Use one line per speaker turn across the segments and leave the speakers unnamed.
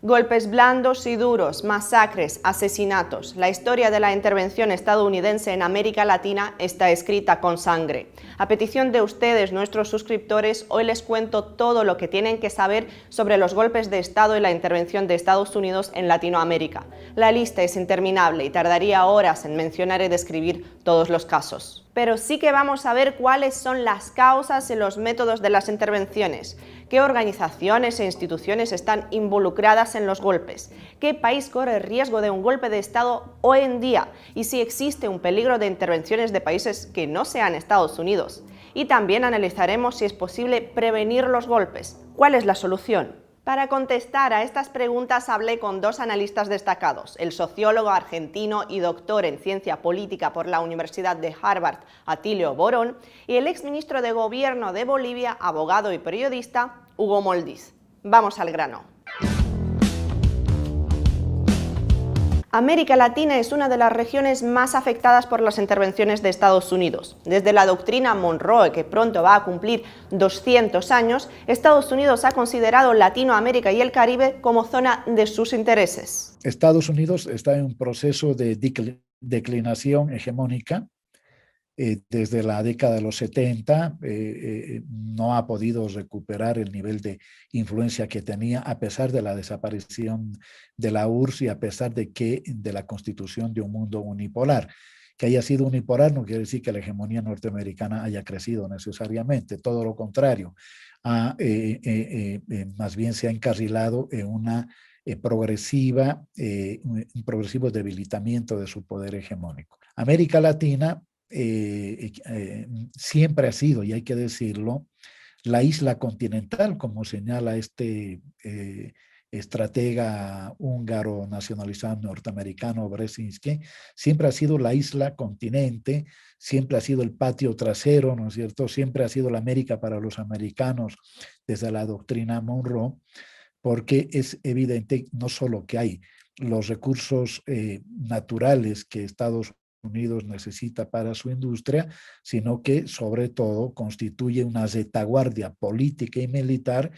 Golpes blandos y duros, masacres, asesinatos. La historia de la intervención estadounidense en América Latina está escrita con sangre. A petición de ustedes, nuestros suscriptores, hoy les cuento todo lo que tienen que saber sobre los golpes de Estado y la intervención de Estados Unidos en Latinoamérica. La lista es interminable y tardaría horas en mencionar y describir todos los casos. Pero sí que vamos a ver cuáles son las causas y los métodos de las intervenciones, qué organizaciones e instituciones están involucradas en los golpes, qué país corre el riesgo de un golpe de Estado hoy en día y si existe un peligro de intervenciones de países que no sean Estados Unidos. Y también analizaremos si es posible prevenir los golpes. ¿Cuál es la solución? Para contestar a estas preguntas hablé con dos analistas destacados, el sociólogo argentino y doctor en ciencia política por la Universidad de Harvard, Atilio Borón, y el exministro de Gobierno de Bolivia, abogado y periodista, Hugo Moldiz. Vamos al grano. América Latina es una de las regiones más afectadas por las intervenciones de Estados Unidos. Desde la doctrina Monroe, que pronto va a cumplir 200 años, Estados Unidos ha considerado Latinoamérica y el Caribe como zona de sus intereses.
Estados Unidos está en un proceso de declinación hegemónica. Desde la década de los 70 no ha podido recuperar el nivel de influencia que tenía a pesar de la desaparición de la URSS y a pesar de la constitución de un mundo unipolar. Que haya sido unipolar no quiere decir que la hegemonía norteamericana haya crecido necesariamente, todo lo contrario, más bien se ha encarrilado en un progresivo debilitamiento de su poder hegemónico. América Latina siempre ha sido, y hay que decirlo, la isla continental, como señala este estratega húngaro nacionalizado norteamericano Brzezinski, siempre ha sido la isla continente, siempre ha sido el patio trasero, ¿no es cierto? Siempre ha sido la América para los americanos desde la doctrina Monroe, porque es evidente no solo que hay los recursos naturales que Estados Unidos necesita para su industria, sino que sobre todo constituye una retaguardia política y militar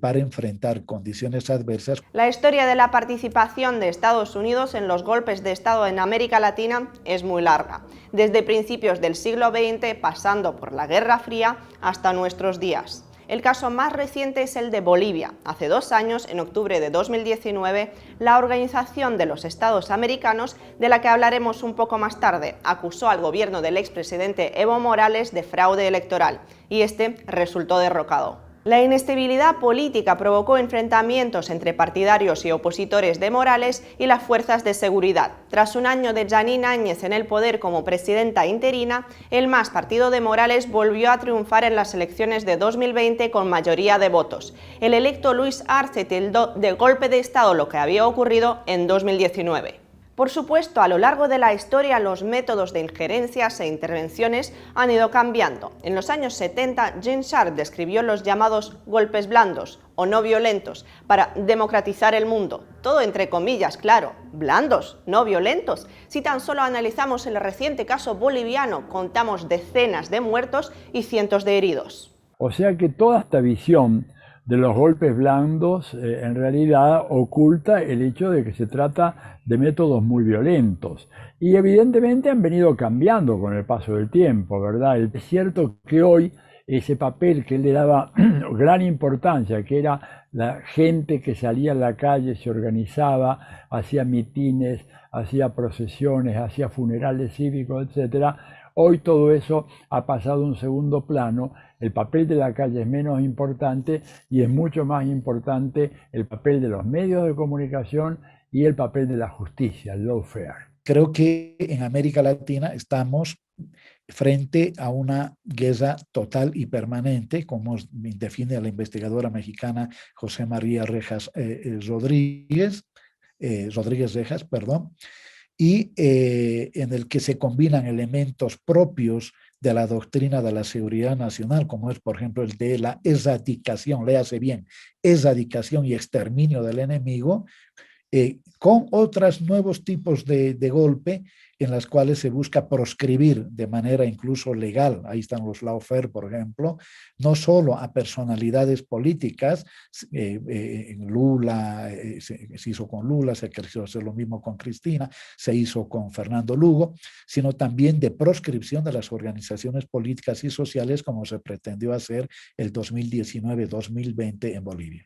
para enfrentar condiciones adversas.
La historia de la participación de Estados Unidos en los golpes de Estado en América Latina es muy larga, desde principios del siglo XX, pasando por la Guerra Fría hasta nuestros días. El caso más reciente es el de Bolivia. Hace 2 años, en octubre de 2019, la Organización de los Estados Americanos, de la que hablaremos un poco más tarde, acusó al gobierno del expresidente Evo Morales de fraude electoral, y este resultó derrocado. La inestabilidad política provocó enfrentamientos entre partidarios y opositores de Morales y las fuerzas de seguridad. Tras un año de Jeanine Áñez en el poder como presidenta interina, el MAS, partido de Morales, volvió a triunfar en las elecciones de 2020 con mayoría de votos. El electo Luis Arce tildó de golpe de Estado lo que había ocurrido en 2019. Por supuesto, a lo largo de la historia los métodos de injerencias e intervenciones han ido cambiando. En los años 70, Gene Sharp describió los llamados golpes blandos o no violentos para democratizar el mundo. Todo entre comillas, claro, blandos, no violentos. Si tan solo analizamos el reciente caso boliviano, contamos decenas de muertos y cientos de heridos.
O sea que toda esta visión de los golpes blandos en realidad oculta el hecho de que se trata de métodos muy violentos y evidentemente han venido cambiando con el paso del tiempo, ¿verdad? Es cierto que hoy ese papel que él le daba gran importancia, que era la gente que salía a la calle, se organizaba, hacía mitines, hacía procesiones, hacía funerales cívicos, etc. Hoy todo eso ha pasado a un segundo plano. El papel de la calle es menos importante y es mucho más importante el papel de los medios de comunicación y el papel de la justicia, el lawfare.
Creo que en América Latina estamos frente a una guerra total y permanente, como define la investigadora mexicana José María Rodríguez Rejas, y en el que se combinan elementos propios de la doctrina de la seguridad nacional, como es, por ejemplo, el de la erradicación, léase bien, erradicación y exterminio del enemigo, con otros nuevos tipos de golpe en las cuales se busca proscribir de manera incluso legal, ahí están los lawfare, por ejemplo, no solo a personalidades políticas, Lula, se hizo con Lula, se quiso hacer lo mismo con Cristina, se hizo con Fernando Lugo, sino también de proscripción de las organizaciones políticas y sociales como se pretendió hacer el 2019-2020 en Bolivia.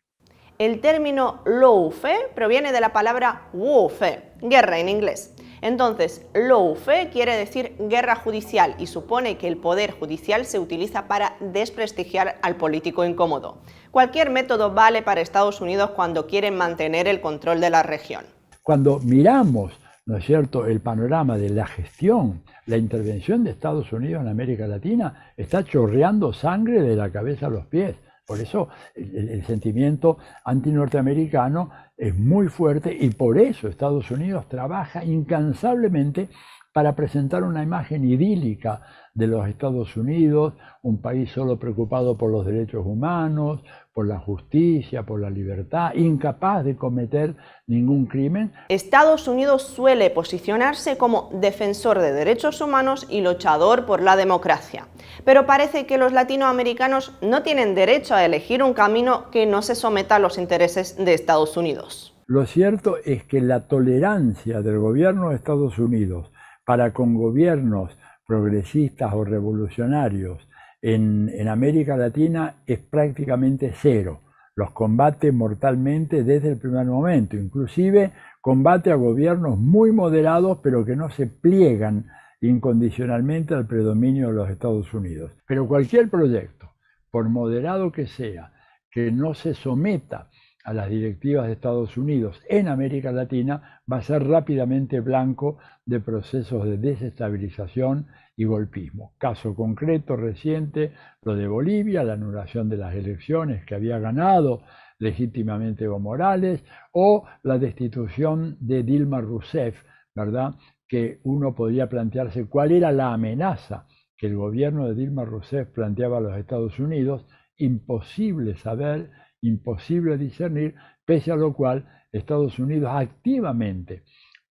El término lawfare proviene de la palabra warfare, guerra en inglés. Entonces, lawfare quiere decir guerra judicial y supone que el poder judicial se utiliza para desprestigiar al político incómodo. Cualquier método vale para Estados Unidos cuando quieren mantener el control de la región.
Cuando miramos, ¿no es cierto?, el panorama de la gestión, la intervención de Estados Unidos en América Latina está chorreando sangre de la cabeza a los pies. Por eso el sentimiento antinorteamericano es muy fuerte y por eso Estados Unidos trabaja incansablemente para presentar una imagen idílica de los Estados Unidos, un país solo preocupado por los derechos humanos, por la justicia, por la libertad, incapaz de cometer ningún crimen.
Estados Unidos suele posicionarse como defensor de derechos humanos y luchador por la democracia. Pero parece que los latinoamericanos no tienen derecho a elegir un camino que no se someta a los intereses de Estados Unidos.
Lo cierto es que la tolerancia del gobierno de Estados Unidos para con gobiernos progresistas o revolucionarios en América Latina es prácticamente cero. Los combate mortalmente desde el primer momento, inclusive combate a gobiernos muy moderados pero que no se pliegan incondicionalmente al predominio de los Estados Unidos. Pero cualquier proyecto, por moderado que sea, que no se someta a las directivas de Estados Unidos en América Latina, va a ser rápidamente blanco de procesos de desestabilización y golpismo. Caso concreto reciente, lo de Bolivia, la anulación de las elecciones que había ganado legítimamente Evo Morales, o la destitución de Dilma Rousseff, ¿verdad?, que uno podría plantearse cuál era la amenaza que el gobierno de Dilma Rousseff planteaba a los Estados Unidos. Imposible saber, imposible discernir, pese a lo cual Estados Unidos activamente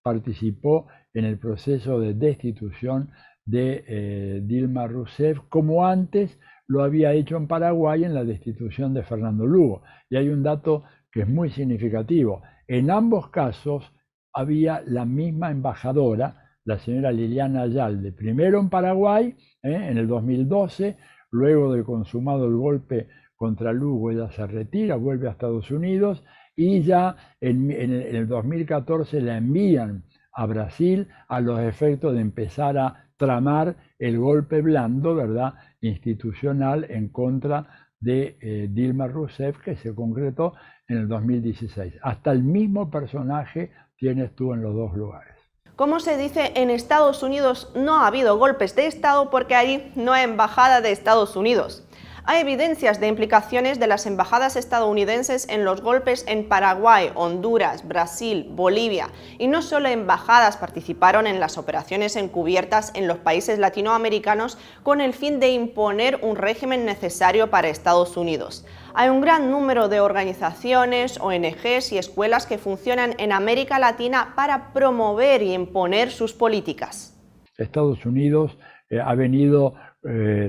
participó en el proceso de destitución de Dilma Rousseff, como antes lo había hecho en Paraguay en la destitución de Fernando Lugo. Y hay un dato que es muy significativo. En ambos casos había la misma embajadora, la señora Liliana Ayalde, primero en Paraguay, en el 2012, luego de consumado el golpe contra Lugo, ella se retira, vuelve a Estados Unidos y ya en el 2014 la envían a Brasil a los efectos de empezar a tramar el golpe blando, ¿verdad?, institucional en contra de Dilma Rousseff, que se concretó en el 2016. Hasta el mismo personaje tienes tú en los dos lugares.
Como se dice, en Estados Unidos no ha habido golpes de Estado porque ahí no hay embajada de Estados Unidos. Hay evidencias de implicaciones de las embajadas estadounidenses en los golpes en Paraguay, Honduras, Brasil, Bolivia, y no solo embajadas participaron en las operaciones encubiertas en los países latinoamericanos con el fin de imponer un régimen necesario para Estados Unidos. Hay un gran número de organizaciones, ONGs y escuelas que funcionan en América Latina para promover y imponer sus políticas.
Estados Unidos ha venido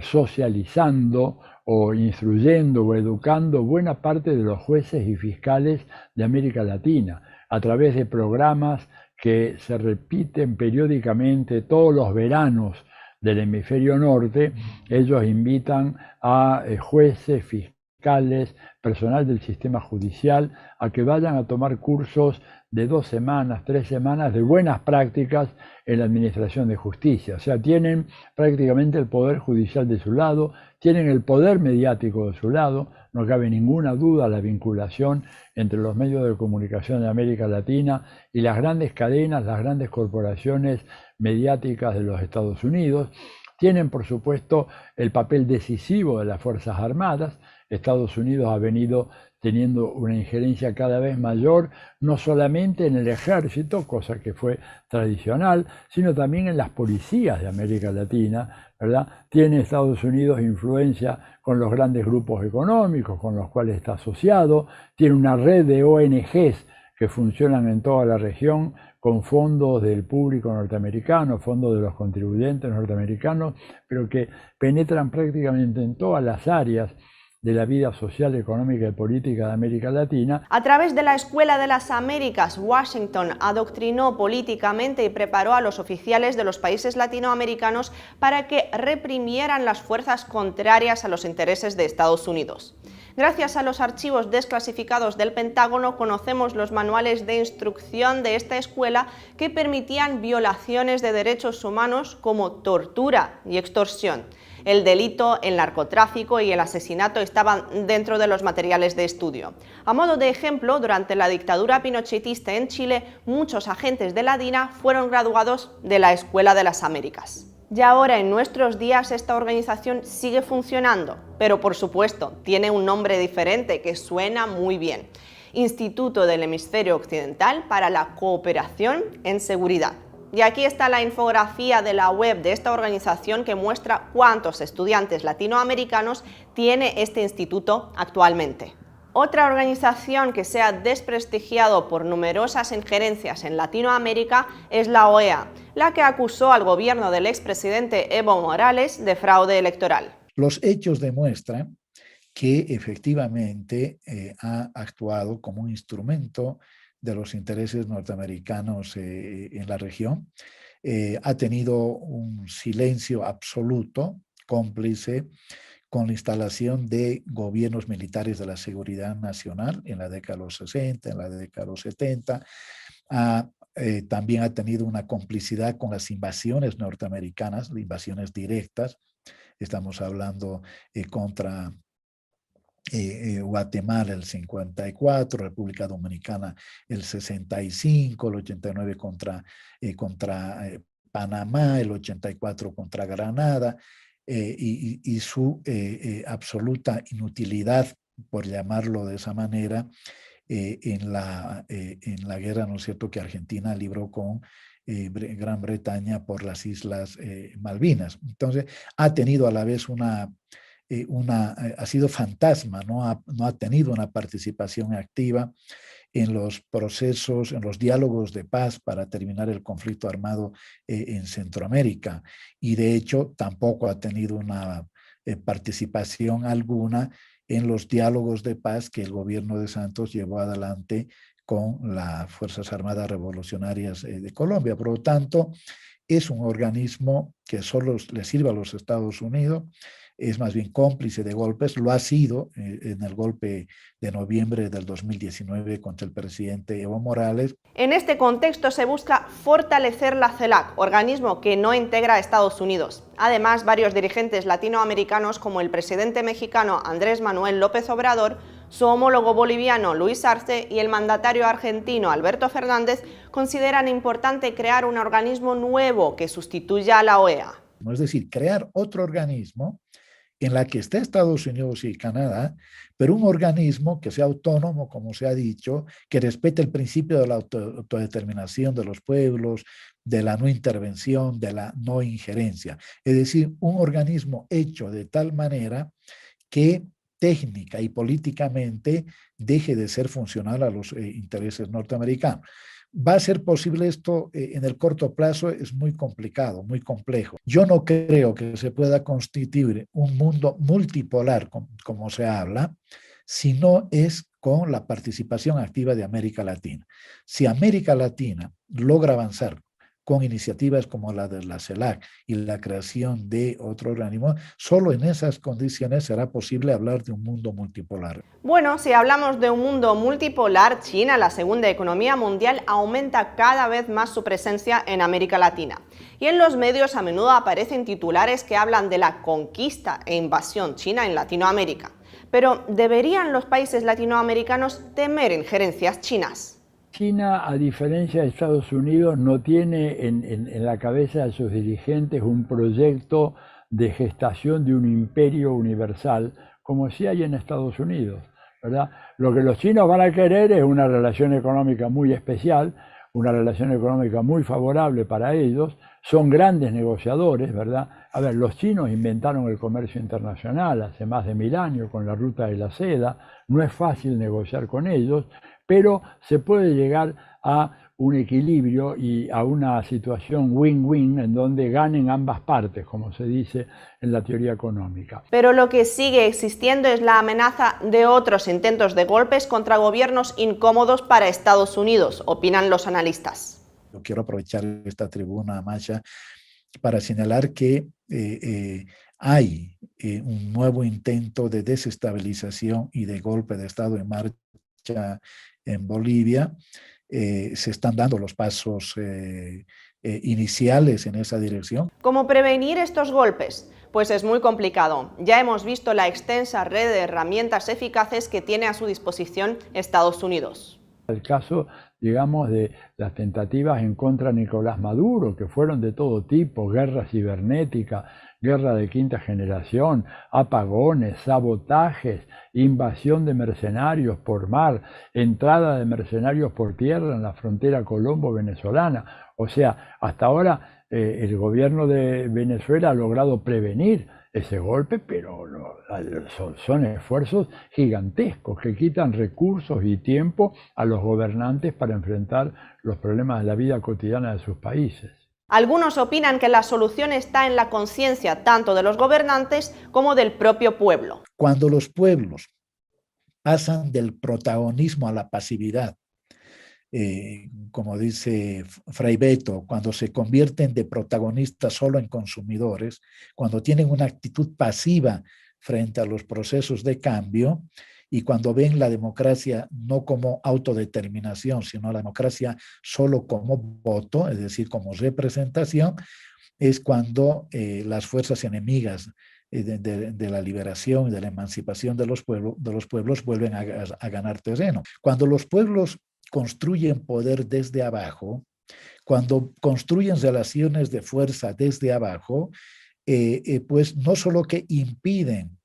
socializando o instruyendo o educando buena parte de los jueces y fiscales de América Latina a través de programas que se repiten periódicamente todos los veranos del hemisferio norte. Ellos invitan a jueces, fiscales, personal del sistema judicial a que vayan a tomar cursos de 2 semanas, 3 semanas de buenas prácticas en la administración de justicia. O sea, tienen prácticamente el poder judicial de su lado, tienen el poder mediático de su lado, no cabe ninguna duda la vinculación entre los medios de comunicación de América Latina y las grandes cadenas, las grandes corporaciones mediáticas de los Estados Unidos. Tienen, por supuesto, el papel decisivo de las Fuerzas Armadas. Estados Unidos ha venido teniendo una injerencia cada vez mayor, no solamente en el ejército, cosa que fue tradicional, sino también en las policías de América Latina, ¿verdad? Tiene Estados Unidos influencia con los grandes grupos económicos con los cuales está asociado, tiene una red de ONGs que funcionan en toda la región con fondos del público norteamericano, fondos de los contribuyentes norteamericanos, pero que penetran prácticamente en todas las áreas de la vida social, económica y política de América Latina.
A través de la Escuela de las Américas, Washington adoctrinó políticamente y preparó a los oficiales de los países latinoamericanos para que reprimieran las fuerzas contrarias a los intereses de Estados Unidos. Gracias a los archivos desclasificados del Pentágono conocemos los manuales de instrucción de esta escuela que permitían violaciones de derechos humanos como tortura y extorsión. El delito, el narcotráfico y el asesinato estaban dentro de los materiales de estudio. A modo de ejemplo, durante la dictadura pinochetista en Chile, muchos agentes de la DINA fueron graduados de la Escuela de las Américas. Y ahora, en nuestros días, esta organización sigue funcionando, pero por supuesto, tiene un nombre diferente que suena muy bien: Instituto del Hemisferio Occidental para la Cooperación en Seguridad. Y aquí está la infografía de la web de esta organización que muestra cuántos estudiantes latinoamericanos tiene este instituto actualmente. Otra organización que se ha desprestigiado por numerosas injerencias en Latinoamérica es la OEA, la que acusó al gobierno del expresidente Evo Morales de fraude electoral.
Los hechos demuestran que efectivamente ha actuado como un instrumento de los intereses norteamericanos en la región. Ha tenido un silencio absoluto, cómplice, con la instalación de gobiernos militares de la seguridad nacional en la década de los 60, en la década de los 70. También ha tenido una complicidad con las invasiones norteamericanas, invasiones directas. Estamos hablando contra Guatemala el 54, República Dominicana el 65, el 89 contra Panamá, el 84 contra Granada, y su absoluta inutilidad, por llamarlo de esa manera, en la guerra, ¿no es cierto?, que Argentina libró con Gran Bretaña por las Islas Malvinas. Entonces, ha tenido a la vez ha sido fantasma, no ha tenido una participación activa en los procesos, en los diálogos de paz para terminar el conflicto armado en Centroamérica, y de hecho tampoco ha tenido una participación alguna en los diálogos de paz que el gobierno de Santos llevó adelante con las Fuerzas Armadas Revolucionarias de Colombia. Por lo tanto, es un organismo que solo le sirve a los Estados Unidos, es más bien cómplice de golpes, lo ha sido en el golpe de noviembre del 2019 contra el presidente Evo Morales.
En este contexto se busca fortalecer la CELAC, organismo que no integra a Estados Unidos. Además, varios dirigentes latinoamericanos, como el presidente mexicano Andrés Manuel López Obrador, su homólogo boliviano Luis Arce y el mandatario argentino Alberto Fernández, consideran importante crear un organismo nuevo que sustituya a la OEA.
Es decir, crear otro organismo en la que esté Estados Unidos y Canadá, pero un organismo que sea autónomo, como se ha dicho, que respete el principio de la autodeterminación de los pueblos, de la no intervención, de la no injerencia. Es decir, un organismo hecho de tal manera que técnica y políticamente deje de ser funcional a los intereses norteamericanos. ¿Va a ser posible esto en el corto plazo? Es muy complicado, muy complejo. Yo no creo que se pueda constituir un mundo multipolar, como se habla, si no es con la participación activa de América Latina. Si América Latina logra avanzar con iniciativas como la de la CELAC y la creación de otro organismo, solo en esas condiciones será posible hablar de un mundo multipolar.
Bueno, si hablamos de un mundo multipolar, China, la segunda economía mundial, aumenta cada vez más su presencia en América Latina. Y en los medios a menudo aparecen titulares que hablan de la conquista e invasión china en Latinoamérica. Pero, ¿deberían los países latinoamericanos temer injerencias chinas?
China, a diferencia de Estados Unidos, no tiene en la cabeza de sus dirigentes un proyecto de gestación de un imperio universal, como sí hay en Estados Unidos, ¿verdad? Lo que los chinos van a querer es una relación económica muy especial, una relación económica muy favorable para ellos. Son grandes negociadores, ¿verdad? A ver, los chinos inventaron el comercio internacional hace más de 1000 años con la ruta de la seda. No es fácil negociar con ellos, pero se puede llegar a un equilibrio y a una situación win-win en donde ganen ambas partes, como se dice en la teoría económica.
Pero lo que sigue existiendo es la amenaza de otros intentos de golpes contra gobiernos incómodos para Estados Unidos, opinan los analistas.
Yo quiero aprovechar esta tribuna, Masha, para señalar que hay un nuevo intento de desestabilización y de golpe de Estado en marcha en Bolivia. Se están dando los pasos iniciales en esa dirección.
¿Cómo prevenir estos golpes? Pues es muy complicado. Ya hemos visto la extensa red de herramientas eficaces que tiene a su disposición Estados Unidos.
El caso, digamos, de las tentativas en contra de Nicolás Maduro, que fueron de todo tipo: guerra cibernética, guerra de quinta generación, apagones, sabotajes, invasión de mercenarios por mar, entrada de mercenarios por tierra en la frontera colombo-venezolana. O sea, hasta ahora el gobierno de Venezuela ha logrado prevenir ese golpe, pero son esfuerzos gigantescos que quitan recursos y tiempo a los gobernantes para enfrentar los problemas de la vida cotidiana de sus países.
Algunos opinan que la solución está en la conciencia tanto de los gobernantes como del propio pueblo.
Cuando los pueblos pasan del protagonismo a la pasividad, como dice Fray Beto, cuando se convierten de protagonistas solo en consumidores, cuando tienen una actitud pasiva frente a los procesos de cambio y cuando ven la democracia no como autodeterminación, sino la democracia solo como voto, es decir, como representación, es cuando las fuerzas enemigas de la liberación y de la emancipación de los pueblos vuelven a ganar terreno. Cuando los pueblos construyen poder desde abajo, cuando construyen relaciones de fuerza desde abajo, pues no solo que impiden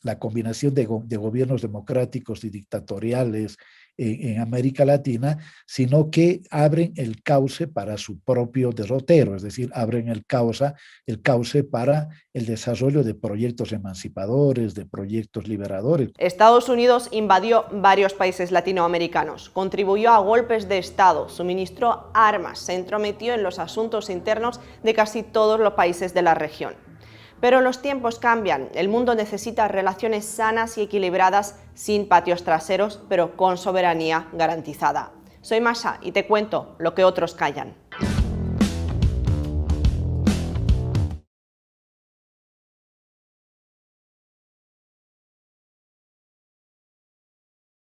la combinación de gobiernos democráticos y dictatoriales en América Latina, sino que abren el cauce para su propio derrotero, es decir, abren el cauce para el desarrollo de proyectos emancipadores, de proyectos liberadores.
Estados Unidos invadió varios países latinoamericanos, contribuyó a golpes de Estado, suministró armas, se entrometió en los asuntos internos de casi todos los países de la región. Pero los tiempos cambian, el mundo necesita relaciones sanas y equilibradas, sin patios traseros, pero con soberanía garantizada. Soy Masha y te cuento lo que otros callan.